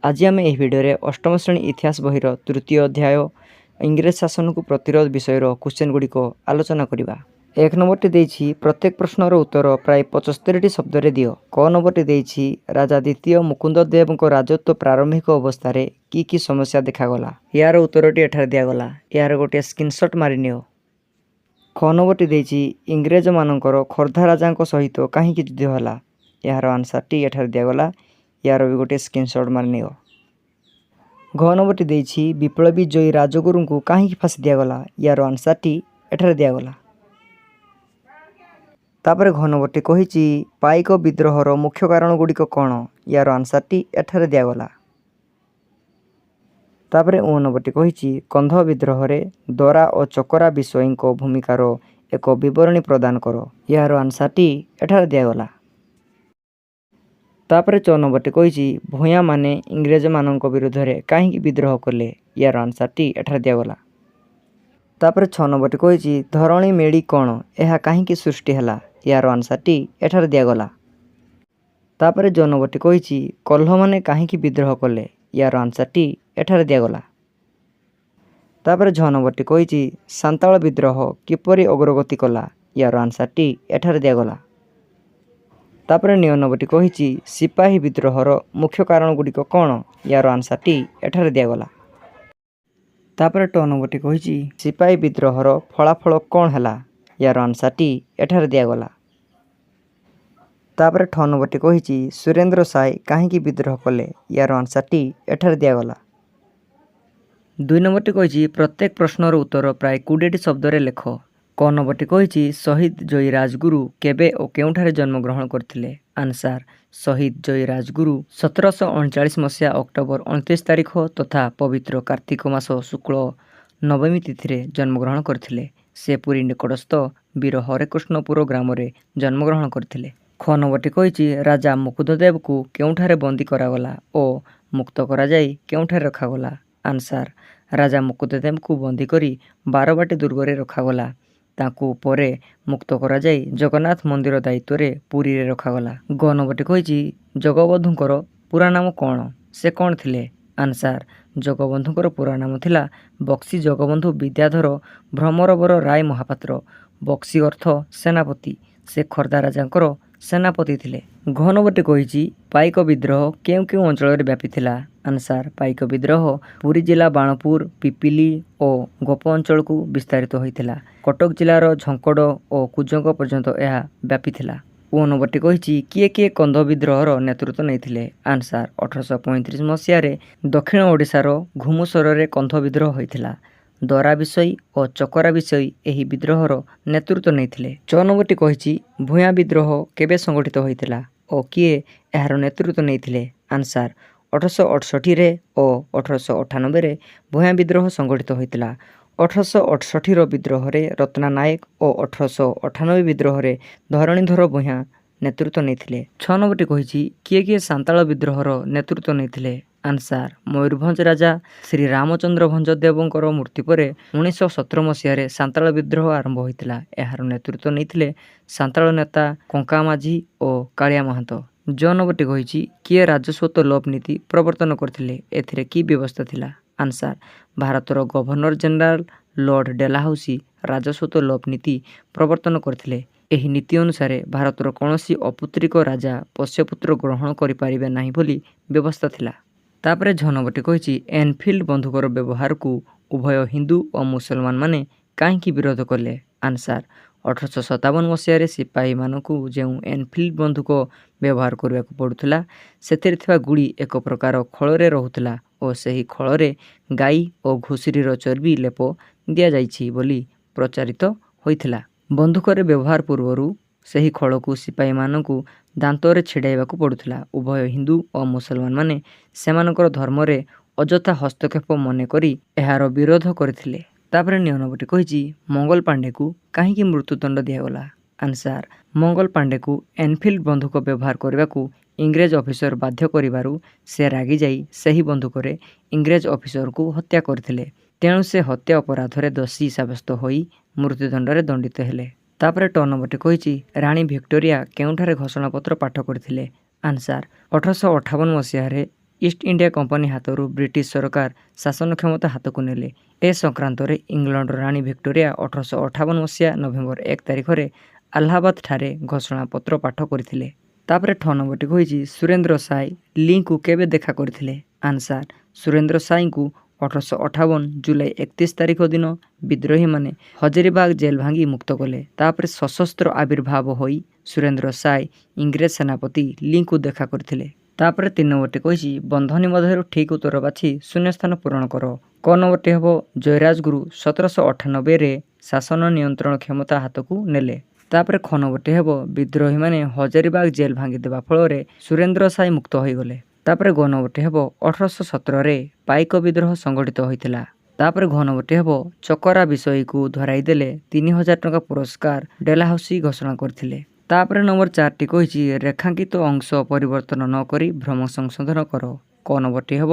आज आम यह भिडियो अष्टम श्रेणी इतिहास बहिर तृतीय अध्याय इंग्रेज शासन को प्रतिरोध विषय क्वेश्चन गुड़िक आलोचना करवा। एक नंबर टी प्रत्येक प्रश्नर उत्तर प्राय 75 शब्द दियो। क नंबर टी राजा द्वितीय मुकुंद देव राजत्व प्रारंभिक अवस्था की समस्या देखागला। यार उत्तर टी एठार दिगला। यार गोटे स्क्रीनशॉट मारि नियो। ख नंबर टी इंग्रेज मानकर खोर्धा राजा सहित कहीं युद्ध होला। यार आंसर टी एठार दिगला। यार भी गोटे स्क्रीनशॉट मारि नियो। घ नंबर टी विप्लवी जयी राजगुरु को कहीं फांसी दिगला। यार आंसर टी एठार दिगला। तापर घ नंबर टी कही पाइक विद्रोहर मुख्य कारण गुड़िक कौन। यार आंसर टी एठार दिगला। तापर ओ नंबर टी कही कंध विद्रोह रे दरा और चकरा विषयी भूमिकार एक बरणी प्रदान कर। यार आंसर टी एठार दिगला। तापर 4 नंबर टी कही भूया माने इंग्रेज मानक विरुद्ध रे कहीं विद्रोह कले। यार आंसर टी एठार दिगला। तापर 6 नंबर टी कही धरणी मेड़ी कौन यह कहीं सृष्टि है। यार आंसर टी एठार दिगला। तापर 2 नंबर टी कही कल्ह माने कहीं विद्रोह कले। यार आंसर टी एठार दिगला। तापर 6 नंबर टी कही सांताल विद्रोह किपरि अग्रगति कला। यार आंसर टी एठार दिगला। तापर 9 नंबर टी कही सिपाही विद्रोहर मुख्य कारण गुड़िक कौन। यार आंसर टी एठार दिगला। तापर 10 नंबर टी कही सिपाही विद्रोहर फलाफल कौन है। यार आंसर टी एठार दिगला। तापर 6 नंबर टी कही सुरेंद्र साय कहीं विद्रोह कले। यार आंसर टी एठार दिगला। 2 नंबर टी कही प्रत्येक प्रश्नर उत्तर प्राय 20 शब्द रे लेख। क नंबर टी कही शहीद जयी राजगुरु केबे और केउठारे जन्म ग्रहण करथिले। आंसर शहीद जयी राजगुरु 1739 मसीहा अक्टोबर 29 तारिख तथा पवित्र कार्तिक मास शुक्ल नवमी तिथि जन्मग्रहण करथिले। से पुरी निकटस्थ वीर हरेकृष्णपुर ग्राम रे जन्मग्रहण करथिले। ख नंबर टी कही राजा मुकुंददेव को केउठारे बंदी करागला और मुक्त करा जाई केउठारे रखागला। आंसर राजा मुकुंददेव को बंदी करी बारबाटी दुर्ग रे रखागला। ताकू परे मुक्त करा जाई जगन्नाथ मंदिर दायित्व रे पुरी रे रखागला। ग नंबर टी कही जगबंधुकर पूरा नाम कौन से कौन थिले। आंसर जगबंधुकर पूरा नाम थिला बक्सी जगबंधु विद्याधर भ्रमरवर राय महापात्र। बक्सी अर्थ सेनापति। से खोर्धा राजांकर सेनापति थिले। घ नंबर टी कही पाइक विद्रोह केउ केउ अंचल रे व्यापी थिला। आंसर पाइक विद्रोह पुरी जिला बाणपुर पिपिली और गोप अंचल को विस्तारित होइथिला। कटक जिलार झंकड़ और कुजंग पर्यंत यह व्यापी थिला। ओ नंबर टी कही किए किए कंध विद्रोहर नेतृत्व नहीं। आंसर 1835 मसीह दक्षिण ओडिशार घुमुसर रे कंध विद्रोह होइथिला। दरा विषय और चकरा विषय यही विद्रोहर नेतृत्व नहीं। 6 नंबर टी कही भूया विद्रोह केबे संगठित होइथिला और किए यार नेतृत्व नहीं। आंसर 1868 रे और 1898 रे भूया विद्रोह संगठित होइथिला। 1868 विद्रोह रे रत्ना नायक और 1898 विद्रोह रे धरणीधर भूया नेतृत्व नहीं। 6 नंबर टी कही किए किए सांताल विद्रोहर नेतृत्व नहीं। आंसर मयूरभंज राजा श्री रामचंद्र भंजदेवंकर मृत्यु पर 1917 मसीह सांताल विद्रोह आरंभ होइथिला। यार नेतृत्व नहीं सांताल नेता कंका माझी और कालिया महंतो। ज नंबर टी कही किए राजस्वत लोप नीति प्रवर्तन करथिले एथिरे की व्यवस्था थिला। आंसर भारतर गवर्नर जनरल लॉर्ड डेलाहाउसी राजस्वत लोप नीति प्रवर्तन करथिले। एही नीति अनुसार भारतर कौनसी अपुत्रिक राजा पोष्यपुत्र ग्रहण करिपारिबे नाही बोली व्यवस्था थिला। तापरे 6 नंबर टी कही एनफिल्ड बंधुकर व्यवहार को उभय हिंदू और मुसलमान माने कहीं विरोध कले। आंसर 1857 मसीह सिपाही मानकू जो एनफिल्ड बंधुक व्यवहार करने को पड़ूला से गुड़ी एक प्रकार खल रोला और सही खल गाई और घुषुरीर चर्बी लेप दि जाइछि बोली प्रचारित होइथिला। बंधुकर व्यवहार पूर्वर सही खल को सिपाही मानकू दांतरे छिड़ाइबा पड़ूला। उभय हिंदू और मुसलमान माने सेमानकर धर्म रे अजथा हस्तक्षेप मन करी एहार विरोध करथिले। तापर 9 नंबर टी कही मंगल पांडे को कहीं मृत्युदंड दिगला। आंसर मंगल पांडे को एनफिल्ड बंधुक व्यवहार करने को इंग्रेज ऑफिसर बाध्य करिबारु से रागी जाई सही बंधुकरे इंग्रेज ऑफिसर को हत्या करथिले। तेणु से हत्या अपराध रे दोषी साब्यस्त होई मृत्युदंड रे दंडित हेले। तापर 2 नंबर टी कही रानी विक्टोरिया केउठारे घोषणापत्र पाठ करथिले। आंसर 1858 मसीह ଇଷ୍ଟ ଇଣ୍ଡିଆ କମ୍ପାନୀ ହାତରୁ ବ୍ରିଟିଶ ସରକାର ଶାସନ କ୍ଷମତା ହାତକୁ ନେଲେ। ଏ ସଂକ୍ରାନ୍ତରେ ଇଂଲଣ୍ଡର ରାଣୀ ଭିକ୍ଟୋରିଆ 1858 ମସିହା ନଭେମ୍ବର 1 ତାରିଖରେ ଆହ୍ଲାବାଦଠାରେ ଘୋଷଣାପତ୍ର ପାଠ କରିଥିଲେ। ତାପରେ 6 ନମ୍ବରଟି କହିଛି ସୁରେନ୍ଦ୍ର ସାଏ ଲିଙ୍କୁ କେବେ ଦେଖା କରିଥିଲେ? ଆନ୍ସାର, ସୁରେନ୍ଦ୍ର ସାଏଙ୍କୁ 1858 ଜୁଲାଇ 31 ତାରିଖ ଦିନ ବିଦ୍ରୋହୀମାନେ ହଜାରିବାଗ ଜେଲ୍ ଭାଙ୍ଗି ମୁକ୍ତ କଲେ। ତାପରେ ସଶସ୍ତ୍ର ଆବିର୍ଭାବ ହୋଇ ସୁରେନ୍ଦ୍ର ସାଏ ଇଂରେଜ ସେନାପତି ଲିଙ୍କୁ ଦେଖା କରିଥିଲେ। ତାପରେ 3 ନମ୍ବରଟି କହିଛି ବନ୍ଧନୀ ମଧ୍ୟରୁ ଠିକ୍ ଉତ୍ତର ବାଛି ଶୂନ୍ୟସ୍ଥାନ ପୂରଣ କର। କ ନମ୍ବରଟି ହେବ ଜୟରାଜଗୁରୁ 1798ରେ ଶାସନ ନିୟନ୍ତ୍ରଣ କ୍ଷମତା ହାତକୁ ନେଲେ। ତାପରେ ଖ ନମ୍ବରଟି ହେବ ବିଦ୍ରୋହୀମାନେ ହଜାରିବାଗ ଜେଲ୍ ଭାଙ୍ଗିଦେବା ଫଳରେ ସୁରେନ୍ଦ୍ର ସାଏ ମୁକ୍ତ ହୋଇଗଲେ। ତାପରେ ଗ ନମ୍ବରଟି ହେବ 1817ରେ ପାଇକ ବିଦ୍ରୋହ ସଂଗଠିତ ହୋଇଥିଲା। ତାପରେ ଘ ନମ୍ବରଟି ହେବ ଚକରା ବିଷୟୀକୁ ଧରାଇ ଦେଲେ 3000 ଟଙ୍କା ପୁରସ୍କାର ଡେଲାହାଉସି ଘୋଷଣା କରିଥିଲେ। ତାପରେ ନମ୍ବର 4ଟି କହିଛି ରେଖାଙ୍କିତ ଅଂଶ ପରିବର୍ତ୍ତନ ନ କରି ଭ୍ରମ ସଂଶୋଧନ କର। କ ନମ୍ବରଟି ହେବ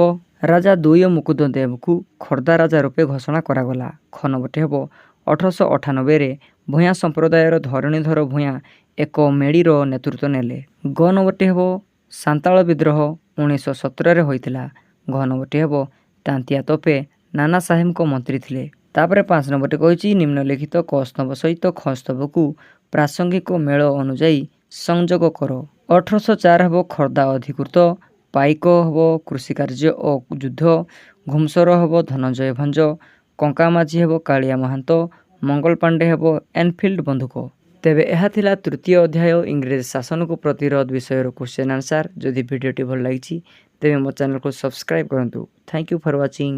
ରାଜା ଦ୍ୱିତୀୟ ମୁକୁନ୍ଦଦେବଙ୍କୁ ଖୋର୍ଦ୍ଧା ରାଜା ରୂପେ ଘୋଷଣା କରାଗଲା। ଖ ନମ୍ବରଟି ହେବ 1898ରେ ଭୂୟାଁ ସମ୍ପ୍ରଦାୟର ଧରଣୀଧର ଭୂୟାଁ ଏକ ମେଡ଼ିର ନେତୃତ୍ୱ ନେଲେ। ଗ ନମ୍ବରଟି ହେବ ସାନ୍ତାଳ ବିଦ୍ରୋହ 1917ରେ ହୋଇଥିଲା। ଘ ନମ୍ବରଟି ହେବ ତାନ୍ତିଆ ତୋପେ ନାନା ସାହେବଙ୍କ ମନ୍ତ୍ରୀ ଥିଲେ। ତାପରେ 5 ନମ୍ବରଟି କହିଛି ନିମ୍ନଲିଖିତ କ ସ୍ତମ୍ଭ ସହିତ ଖ ସ୍ତମ୍ଭକୁ ପ୍ରାସଙ୍ଗିକ ମେଳ ଅନୁଯାୟୀ ସଂଯୋଗ କର। 1804 ହେବ ଖୋର୍ଦ୍ଧା ଅଧିକୃତ, ପାଇକ ହେବ କୃଷିକାର୍ଯ୍ୟ ଓ ଯୁଦ୍ଧ, ଘୁମସର ହେବ ଧନଞ୍ଜୟ ଭଞ୍ଜ, କଙ୍କାମାଝି ହେବ କାଳିଆ ମହାନ୍ତ, ମଙ୍ଗଳ ପାଣ୍ଡେ ହେବ ଏନଫିଲ୍ଡ ବନ୍ଧୁକ। ତେବେ ଏହା ଥିଲା ତୃତୀୟ ଅଧ୍ୟାୟ ଇଂରେଜ ଶାସନକୁ ପ୍ରତିରୋଧ ବିଷୟର କ୍ୱେଶ୍ଚନ୍ ଆନ୍ସାର। ଯଦି ଭିଡ଼ିଓଟି ଭଲ ଲାଗିଛି ତେବେ ମୋ ଚ୍ୟାନେଲକୁ ସବସ୍କ୍ରାଇବ୍ କରନ୍ତୁ। Thank you for watching.